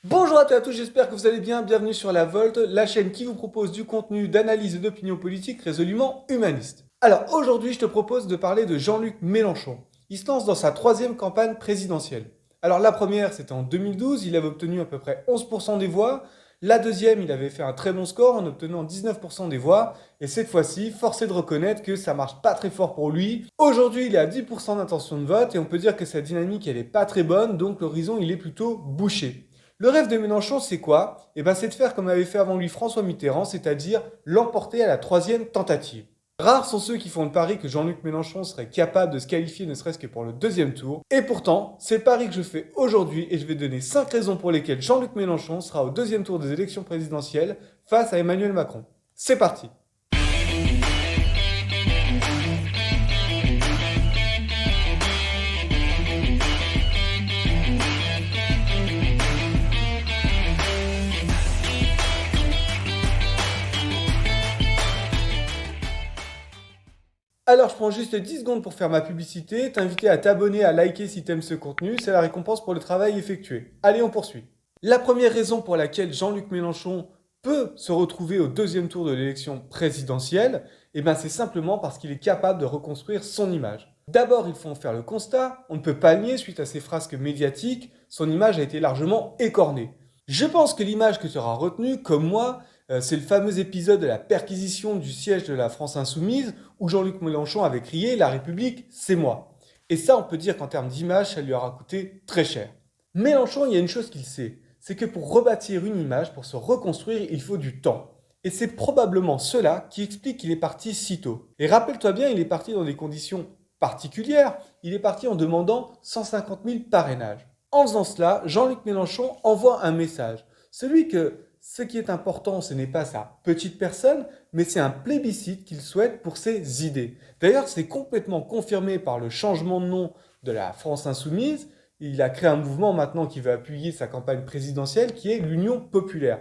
Bonjour à tous, j'espère que vous allez bien. Bienvenue sur La Volte, la chaîne qui vous propose du contenu d'analyse et d'opinion politique résolument humaniste. Alors aujourd'hui, je te propose de parler de Jean-Luc Mélenchon. Il se lance dans sa troisième campagne présidentielle. Alors la première, c'était en 2012, il avait obtenu à peu près 11% des voix. La deuxième, il avait fait un très bon score en obtenant 19% des voix. Et cette fois-ci, force est de reconnaître que ça marche pas très fort pour lui. Aujourd'hui, il est à 10% d'intention de vote et on peut dire que sa dynamique, elle est pas très bonne, donc l'horizon, il est plutôt bouché. Le rêve de Mélenchon, c'est quoi? C'est de faire comme avait fait avant lui François Mitterrand, c'est-à-dire l'emporter à la troisième tentative. Rares sont ceux qui font le pari que Jean-Luc Mélenchon serait capable de se qualifier ne serait-ce que pour le deuxième tour. Et pourtant, c'est le pari que je fais aujourd'hui et je vais donner 5 raisons pour lesquelles Jean-Luc Mélenchon sera au deuxième tour des élections présidentielles face à Emmanuel Macron. C'est parti! Alors, je prends juste 10 secondes pour faire ma publicité, t'inviter à t'abonner, à liker si t'aimes ce contenu, c'est la récompense pour le travail effectué. Allez, on poursuit. La première raison pour laquelle Jean-Luc Mélenchon peut se retrouver au deuxième tour de l'élection présidentielle, c'est simplement parce qu'il est capable de reconstruire son image. D'abord, il faut en faire le constat, on ne peut pas nier, suite à ses frasques médiatiques, son image a été largement écornée. Je pense que l'image que tu auras retenue, comme moi, c'est le fameux épisode de la perquisition du siège de la France Insoumise où Jean-Luc Mélenchon avait crié « La République, c'est moi ». Et ça, on peut dire qu'en termes d'image, ça lui aura coûté très cher. Mélenchon, il y a une chose qu'il sait, c'est que pour rebâtir une image, pour se reconstruire, il faut du temps. Et c'est probablement cela qui explique qu'il est parti si tôt. Et rappelle-toi bien, il est parti dans des conditions particulières. Il est parti en demandant 150 000 parrainages. En faisant cela, Jean-Luc Mélenchon envoie un message. Celui que ce qui est important, ce n'est pas sa petite personne, mais c'est un plébiscite qu'il souhaite pour ses idées. D'ailleurs, c'est complètement confirmé par le changement de nom de la France Insoumise. Il a créé un mouvement maintenant qui veut appuyer sa campagne présidentielle, qui est l'Union populaire.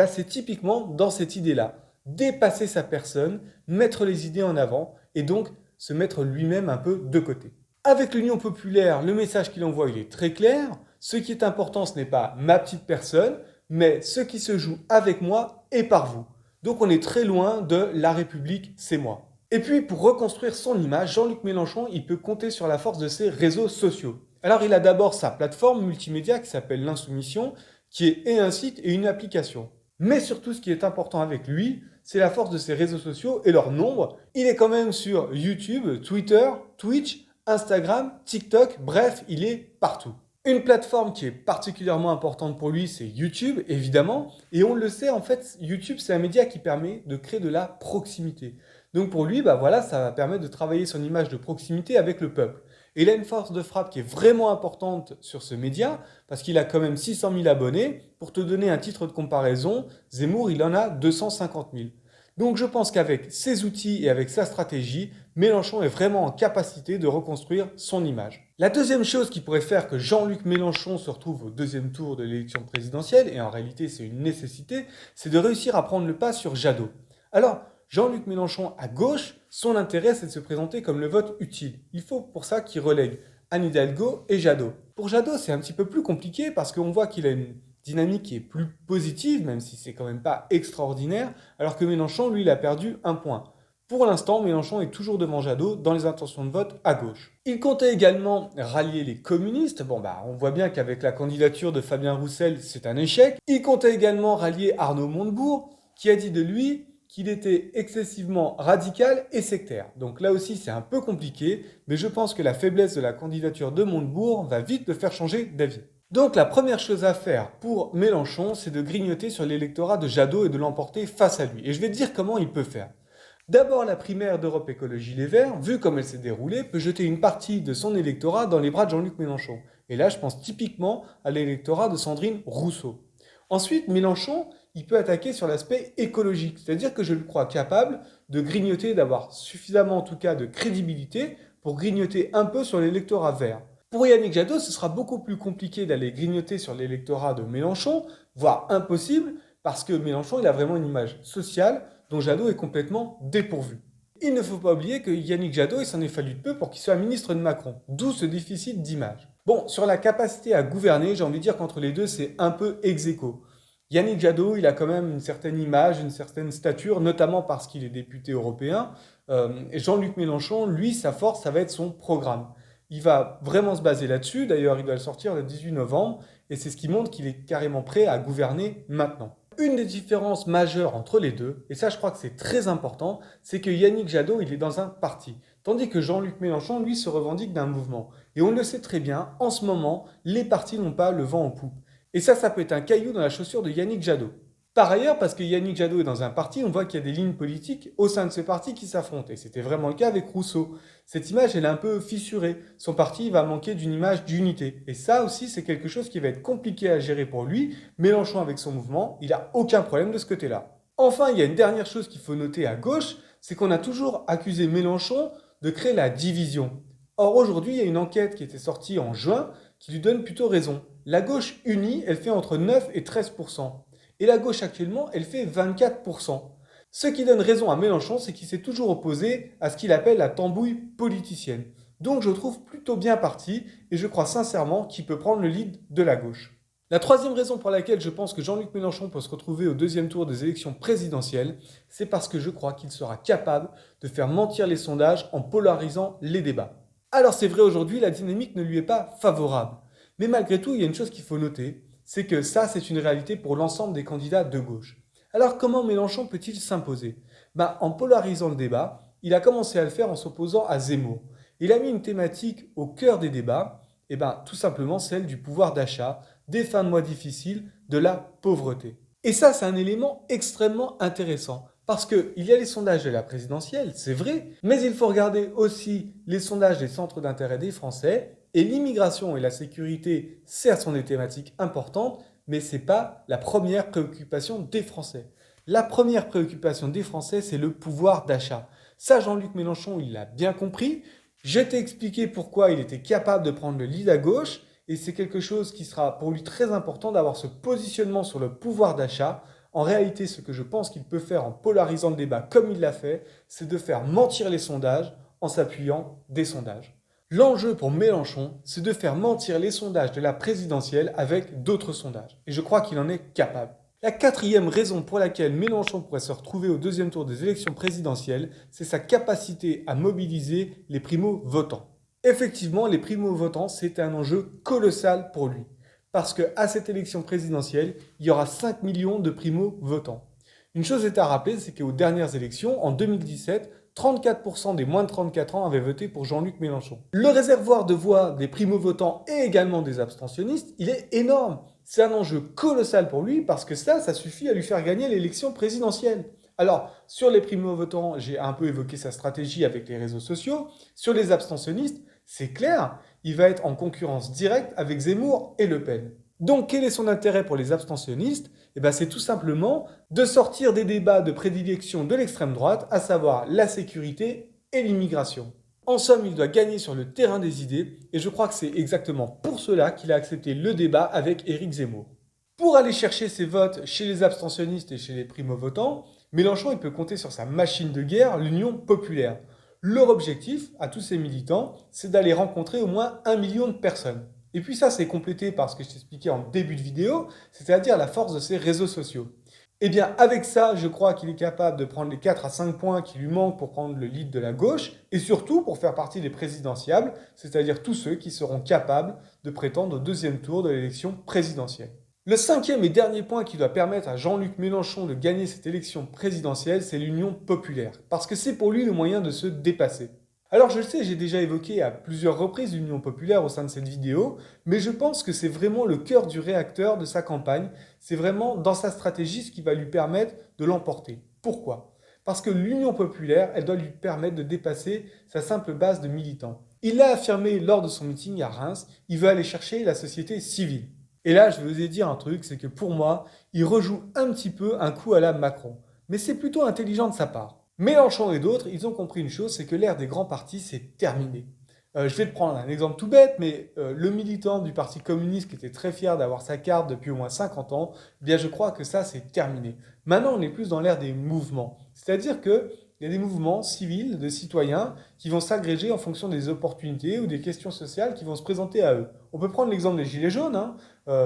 C'est typiquement dans cette idée-là. Dépasser sa personne, mettre les idées en avant, et donc se mettre lui-même un peu de côté. Avec l'Union populaire, le message qu'il envoie, il est très clair. Ce qui est important, ce n'est pas ma petite personne, mais ce qui se joue avec moi et par vous. Donc on est très loin de la République, c'est moi. Et puis pour reconstruire son image, Jean-Luc Mélenchon, il peut compter sur la force de ses réseaux sociaux. Alors il a d'abord sa plateforme multimédia qui s'appelle l'Insoumission, qui est et un site et une application. Mais surtout, ce qui est important avec lui, c'est la force de ses réseaux sociaux et leur nombre. Il est quand même sur YouTube, Twitter, Twitch, Instagram, TikTok, bref, il est partout. Une plateforme qui est particulièrement importante pour lui, c'est YouTube, évidemment. Et on le sait, en fait, YouTube, c'est un média qui permet de créer de la proximité. Donc pour lui, ça va permettre de travailler son image de proximité avec le peuple. Et il a une force de frappe qui est vraiment importante sur ce média, parce qu'il a quand même 600 000 abonnés. Pour te donner un titre de comparaison, Zemmour, il en a 250 000. Donc je pense qu'avec ses outils et avec sa stratégie, Mélenchon est vraiment en capacité de reconstruire son image. La deuxième chose qui pourrait faire que Jean-Luc Mélenchon se retrouve au deuxième tour de l'élection présidentielle, et en réalité c'est une nécessité, c'est de réussir à prendre le pas sur Jadot. Alors, Jean-Luc Mélenchon à gauche, son intérêt c'est de se présenter comme le vote utile. Il faut pour ça qu'il relègue Anne Hidalgo et Jadot. Pour Jadot, c'est un petit peu plus compliqué parce qu'on voit qu'il a une dynamique qui est plus positive, même si c'est quand même pas extraordinaire, alors que Mélenchon, lui, il a perdu un point. Pour l'instant, Mélenchon est toujours devant Jadot dans les intentions de vote à gauche. Il comptait également rallier les communistes. On voit bien qu'avec la candidature de Fabien Roussel, c'est un échec. Il comptait également rallier Arnaud Montebourg, qui a dit de lui qu'il était excessivement radical et sectaire. Donc là aussi, c'est un peu compliqué, mais je pense que la faiblesse de la candidature de Montebourg va vite le faire changer d'avis. Donc la première chose à faire pour Mélenchon, c'est de grignoter sur l'électorat de Jadot et de l'emporter face à lui. Et je vais te dire comment il peut faire. D'abord, la primaire d'Europe Écologie Les Verts, vu comme elle s'est déroulée, peut jeter une partie de son électorat dans les bras de Jean-Luc Mélenchon. Et là, je pense typiquement à l'électorat de Sandrine Rousseau. Ensuite, Mélenchon, il peut attaquer sur l'aspect écologique, c'est-à-dire que je le crois capable de grignoter, d'avoir suffisamment en tout cas de crédibilité pour grignoter un peu sur l'électorat vert. Pour Yannick Jadot, ce sera beaucoup plus compliqué d'aller grignoter sur l'électorat de Mélenchon, voire impossible, parce que Mélenchon, il a vraiment une image sociale dont Jadot est complètement dépourvu. Il ne faut pas oublier que Yannick Jadot, il s'en est fallu de peu pour qu'il soit ministre de Macron, d'où ce déficit d'image. Bon, sur la capacité à gouverner, j'ai envie de dire qu'entre les deux, c'est un peu ex aequo. Yannick Jadot, il a quand même une certaine image, une certaine stature, notamment parce qu'il est député européen. Et Jean-Luc Mélenchon, lui, sa force, ça va être son programme. Il va vraiment se baser là-dessus. D'ailleurs, il va le sortir le 18 novembre. Et c'est ce qui montre qu'il est carrément prêt à gouverner maintenant. Une des différences majeures entre les deux, et ça je crois que c'est très important, c'est que Yannick Jadot, il est dans un parti. Tandis que Jean-Luc Mélenchon, lui, se revendique d'un mouvement. Et on le sait très bien, en ce moment, les partis n'ont pas le vent en poupe. Et ça peut être un caillou dans la chaussure de Yannick Jadot. Par ailleurs, parce que Yannick Jadot est dans un parti, on voit qu'il y a des lignes politiques au sein de ce parti qui s'affrontent. Et c'était vraiment le cas avec Rousseau. Cette image, elle est un peu fissurée. Son parti va manquer d'une image d'unité. Et ça aussi, c'est quelque chose qui va être compliqué à gérer pour lui. Mélenchon avec son mouvement, il n'a aucun problème de ce côté-là. Enfin, il y a une dernière chose qu'il faut noter à gauche, c'est qu'on a toujours accusé Mélenchon de créer la division. Or, aujourd'hui, il y a une enquête qui était sortie en juin qui lui donne plutôt raison. La gauche unie, elle fait entre 9 et 13%. Et la gauche actuellement, elle fait 24%. Ce qui donne raison à Mélenchon, c'est qu'il s'est toujours opposé à ce qu'il appelle la tambouille politicienne. Donc je trouve plutôt bien parti et je crois sincèrement qu'il peut prendre le lead de la gauche. La troisième raison pour laquelle je pense que Jean-Luc Mélenchon peut se retrouver au deuxième tour des élections présidentielles, c'est parce que je crois qu'il sera capable de faire mentir les sondages en polarisant les débats. Alors c'est vrai aujourd'hui, la dynamique ne lui est pas favorable. Mais malgré tout, il y a une chose qu'il faut noter, c'est que ça, c'est une réalité pour l'ensemble des candidats de gauche. Alors comment Mélenchon peut-il s'imposer? En polarisant le débat, il a commencé à le faire en s'opposant à Zemmour. Il a mis une thématique au cœur des débats, tout simplement celle du pouvoir d'achat, des fins de mois difficiles, de la pauvreté. Et ça, c'est un élément extrêmement intéressant. Parce qu'il y a les sondages de la présidentielle, c'est vrai, mais il faut regarder aussi les sondages des centres d'intérêt des Français. Et l'immigration et la sécurité, certes, sont des thématiques importantes, mais ce n'est pas la première préoccupation des Français. La première préoccupation des Français, c'est le pouvoir d'achat. Ça, Jean-Luc Mélenchon, il l'a bien compris. Je t'ai expliqué pourquoi il était capable de prendre le lead à gauche, et c'est quelque chose qui sera pour lui très important d'avoir ce positionnement sur le pouvoir d'achat. En réalité, ce que je pense qu'il peut faire en polarisant le débat comme il l'a fait, c'est de faire mentir les sondages en s'appuyant des sondages. L'enjeu pour Mélenchon, c'est de faire mentir les sondages de la présidentielle avec d'autres sondages. Et je crois qu'il en est capable. La quatrième raison pour laquelle Mélenchon pourrait se retrouver au deuxième tour des élections présidentielles, c'est sa capacité à mobiliser les primo-votants. Effectivement, les primo-votants, c'est un enjeu colossal pour lui. Parce qu'à cette élection présidentielle, il y aura 5 millions de primo-votants. Une chose est à rappeler, c'est qu'aux dernières élections, en 2017, 34% des moins de 34 ans avaient voté pour Jean-Luc Mélenchon. Le réservoir de voix des primo-votants et également des abstentionnistes, il est énorme. C'est un enjeu colossal pour lui parce que ça suffit à lui faire gagner l'élection présidentielle. Alors, sur les primo-votants, j'ai un peu évoqué sa stratégie avec les réseaux sociaux. Sur les abstentionnistes, c'est clair, il va être en concurrence directe avec Zemmour et Le Pen. Donc, quel est son intérêt pour les abstentionnistes? C'est tout simplement de sortir des débats de prédilection de l'extrême droite, à savoir la sécurité et l'immigration. En somme, il doit gagner sur le terrain des idées, et je crois que c'est exactement pour cela qu'il a accepté le débat avec Éric Zemmour. Pour aller chercher ses votes chez les abstentionnistes et chez les primo-votants, Mélenchon il peut compter sur sa machine de guerre, l'Union populaire. Leur objectif, à tous ces militants, c'est d'aller rencontrer au moins 1 million de personnes. Et puis ça, c'est complété par ce que je t'expliquais en début de vidéo, c'est-à-dire la force de ces réseaux sociaux. Eh bien, avec ça, je crois qu'il est capable de prendre les 4 à 5 points qui lui manquent pour prendre le lead de la gauche, et surtout pour faire partie des présidentiables, c'est-à-dire tous ceux qui seront capables de prétendre au deuxième tour de l'élection présidentielle. Le cinquième et dernier point qui doit permettre à Jean-Luc Mélenchon de gagner cette élection présidentielle, c'est l'Union populaire, parce que c'est pour lui le moyen de se dépasser. Alors je le sais, j'ai déjà évoqué à plusieurs reprises l'Union populaire au sein de cette vidéo, mais je pense que c'est vraiment le cœur du réacteur de sa campagne, c'est vraiment dans sa stratégie ce qui va lui permettre de l'emporter. Pourquoi? Parce que l'Union populaire, elle doit lui permettre de dépasser sa simple base de militants. Il l'a affirmé lors de son meeting à Reims, il veut aller chercher la société civile. Et là, je vais vous dire un truc, c'est que pour moi, il rejoue un petit peu un coup à la Macron. Mais c'est plutôt intelligent de sa part. Mélenchon et d'autres, ils ont compris une chose, c'est que l'ère des grands partis, c'est terminé. Je vais te prendre un exemple tout bête, mais le militant du Parti communiste qui était très fier d'avoir sa carte depuis au moins 50 ans, je crois que ça, c'est terminé. Maintenant, on est plus dans l'ère des mouvements. C'est-à-dire que il y a des mouvements civils de citoyens qui vont s'agréger en fonction des opportunités ou des questions sociales qui vont se présenter à eux. On peut prendre l'exemple des gilets jaunes, hein.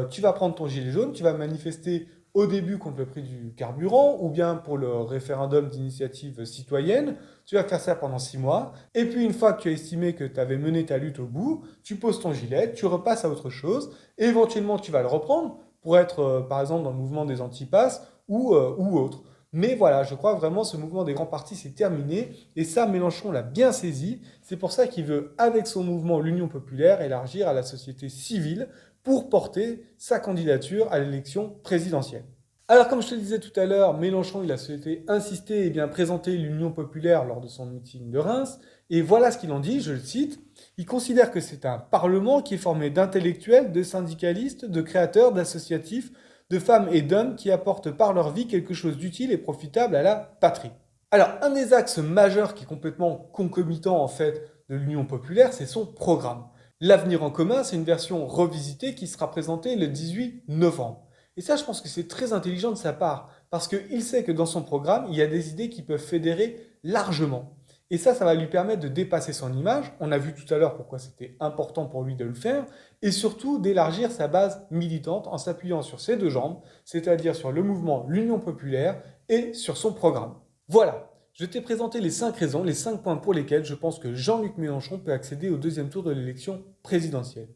Tu vas prendre ton gilet jaune, tu vas manifester au début contre le prix du carburant ou bien pour le référendum d'initiative citoyenne. Tu vas faire ça pendant 6 mois. Et puis une fois que tu as estimé que tu avais mené ta lutte au bout, tu poses ton gilet, tu repasses à autre chose. Et éventuellement, tu vas le reprendre pour être, par exemple, dans le mouvement des antipasses ou autre. Mais voilà, je crois vraiment que ce mouvement des grands partis, c'est terminé. Et ça, Mélenchon l'a bien saisi. C'est pour ça qu'il veut, avec son mouvement l'Union populaire, élargir à la société civile pour porter sa candidature à l'élection présidentielle. Alors, comme je te le disais tout à l'heure, Mélenchon, il a souhaité insister et bien présenter l'Union populaire lors de son meeting de Reims. Et voilà ce qu'il en dit, je le cite. Il considère que c'est un parlement qui est formé d'intellectuels, de syndicalistes, de créateurs, d'associatifs, de femmes et d'hommes qui apportent par leur vie quelque chose d'utile et profitable à la patrie. Alors, un des axes majeurs qui est complètement concomitant en fait de l'Union populaire, c'est son programme. L'avenir en commun, c'est une version revisitée qui sera présentée le 18 novembre. Et ça, je pense que c'est très intelligent de sa part, parce qu'il sait que dans son programme, il y a des idées qui peuvent fédérer largement. Et ça va lui permettre de dépasser son image. On a vu tout à l'heure pourquoi c'était important pour lui de le faire. Et surtout d'élargir sa base militante en s'appuyant sur ses deux jambes, c'est-à-dire sur le mouvement l'Union populaire et sur son programme. Voilà, je t'ai présenté les 5 raisons, les 5 points pour lesquels je pense que Jean-Luc Mélenchon peut accéder au deuxième tour de l'élection présidentielle.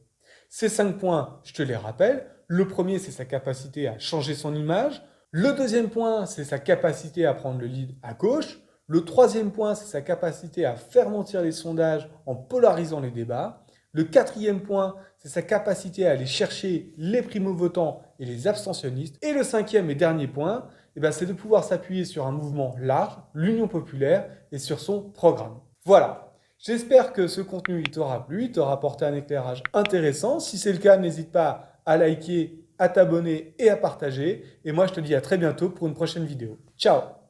Ces 5 points, je te les rappelle. Le premier, c'est sa capacité à changer son image. Le deuxième point, c'est sa capacité à prendre le lead à gauche. Le troisième point, c'est sa capacité à faire mentir les sondages en polarisant les débats. Le quatrième point, c'est sa capacité à aller chercher les primo-votants et les abstentionnistes. Et le cinquième et dernier point, c'est de pouvoir s'appuyer sur un mouvement large, l'Union populaire, et sur son programme. Voilà. J'espère que ce contenu t'aura plu, il t'aura apporté un éclairage intéressant. Si c'est le cas, n'hésite pas à liker, à t'abonner et à partager. Et moi, je te dis à très bientôt pour une prochaine vidéo. Ciao!